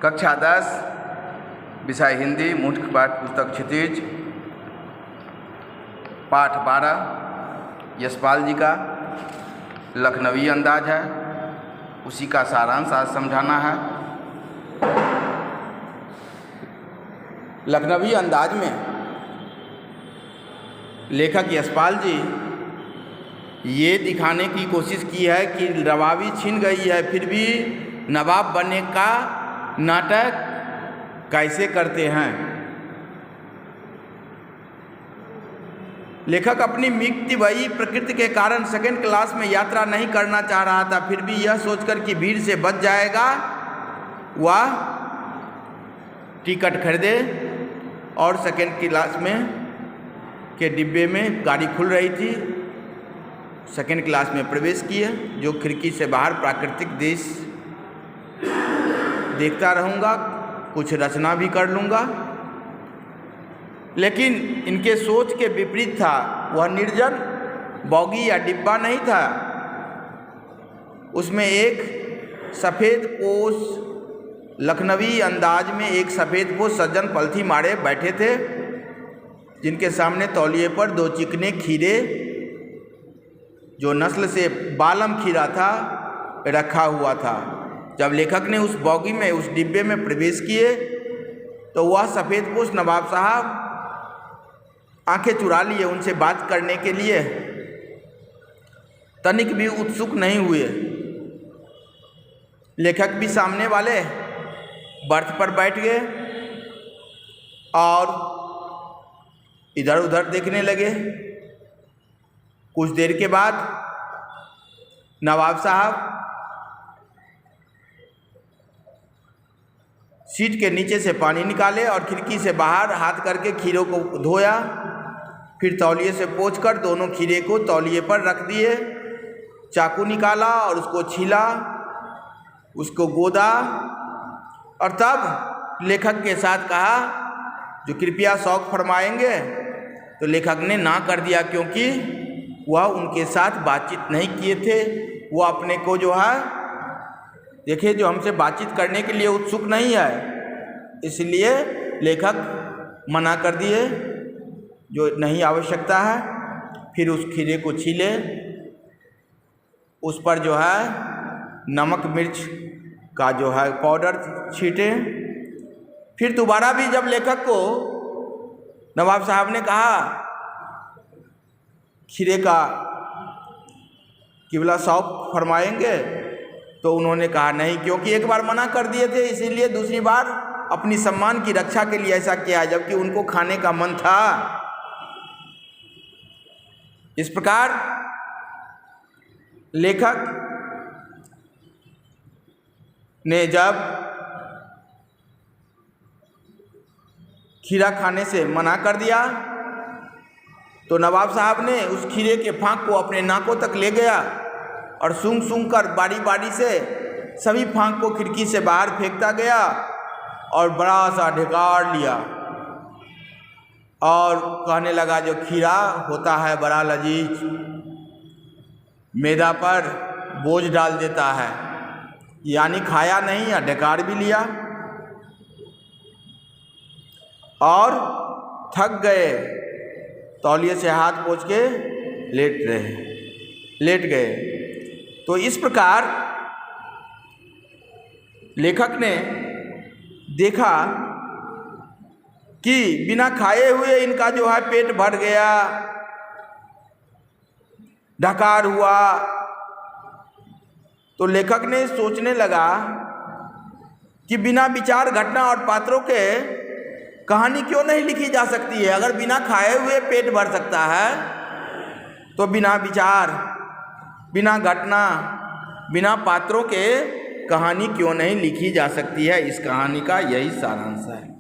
कक्षा 10 विषय हिंदी मुख्य पाठ्य पुस्तक क्षितिज पाठ 12 यशपाल जी का लखनवी अंदाज है, उसी का सारांश आज समझाना है। लखनवी अंदाज में लेखक यशपाल जी ये दिखाने की कोशिश की है कि रवाबी छिन गई है, फिर भी नवाब बनने का नाटक कैसे करते हैं। लेखक अपनी मितव्ययी प्रकृति के कारण सेकंड क्लास में यात्रा नहीं करना चाह रहा था, फिर भी यह सोचकर कि भीड़ से बच जाएगा वह टिकट खरीदे और सेकंड क्लास में के डिब्बे में गाड़ी खुल रही थी, सेकंड क्लास में प्रवेश किए। जो खिड़की से बाहर प्राकृतिक दृश्य देखता रहूँगा, कुछ रचना भी कर लूँगा। लेकिन इनके सोच के विपरीत था। वह निर्जन बॉगी या डिब्बा नहीं था, उसमें एक सफ़ेद पोश लखनवी अंदाज में एक सफ़ेद पोश सज्जन पलथी मारे बैठे थे, जिनके सामने तौलिए पर 2 चिकने खीरे जो नस्ल से बालम खीरा था रखा हुआ था। जब लेखक ने उस बॉगी में उस डिब्बे में प्रवेश किए तो वह सफ़ेदपोश नवाब साहब आंखें चुरा लिए, उनसे बात करने के लिए तनिक भी उत्सुक नहीं हुए। लेखक भी सामने वाले बर्थ पर बैठ गए और इधर उधर देखने लगे। कुछ देर के बाद नवाब साहब सीट के नीचे से पानी निकाले और खिड़की से बाहर हाथ करके खीरों को धोया, फिर तौलिए से पोंछकर दोनों खीरे को तौलिए पर रख दिए। चाकू निकाला और उसको छीला, उसको गोदा और तब लेखक के साथ कहा, जो कृपया शौक फरमाएंगे। तो लेखक ने ना कर दिया, क्योंकि वह उनके साथ बातचीत नहीं किए थे। वो अपने को जो है देखिए, जो हमसे बातचीत करने के लिए उत्सुक नहीं है, इसलिए लेखक मना कर दिए, जो नहीं आवश्यकता है। फिर उस खीरे को छीले, उस पर जो है नमक मिर्च का जो है पाउडर छीटे। फिर दोबारा भी जब लेखक को नवाब साहब ने कहा खीरे का किबला शौक फरमाएंगे, तो उन्होंने कहा नहीं, क्योंकि एक बार मना कर दिए थे, इसीलिए दूसरी बार अपनी सम्मान की रक्षा के लिए ऐसा किया, जबकि उनको खाने का मन था। इस प्रकार लेखक ने जब खीरा खाने से मना कर दिया तो नवाब साहब ने उस खीरे के फांक को अपने नाकों तक ले गया और सूंघ सूंघ कर बारी बारी से सभी फांक को खिड़की से बाहर फेंकता गया और बड़ा सा ढेकार लिया और कहने लगा, जो खीरा होता है बड़ा लजीज, मैदा पर बोझ डाल देता है। यानी खाया नहीं या ढेकार भी लिया और थक गए, तौलिए से हाथ पोंछ के लेट गए। तो इस प्रकार लेखक ने देखा कि बिना खाए हुए इनका जो है पेट भर गया, ढकार हुआ। तो लेखक ने सोचने लगा कि बिना विचार घटना और पात्रों के कहानी क्यों नहीं लिखी जा सकती है। अगर बिना खाए हुए पेट भर सकता है तो बिना विचार, बिना घटना, बिना पात्रों के कहानी क्यों नहीं लिखी जा सकती है। इस कहानी का यही सारांश है।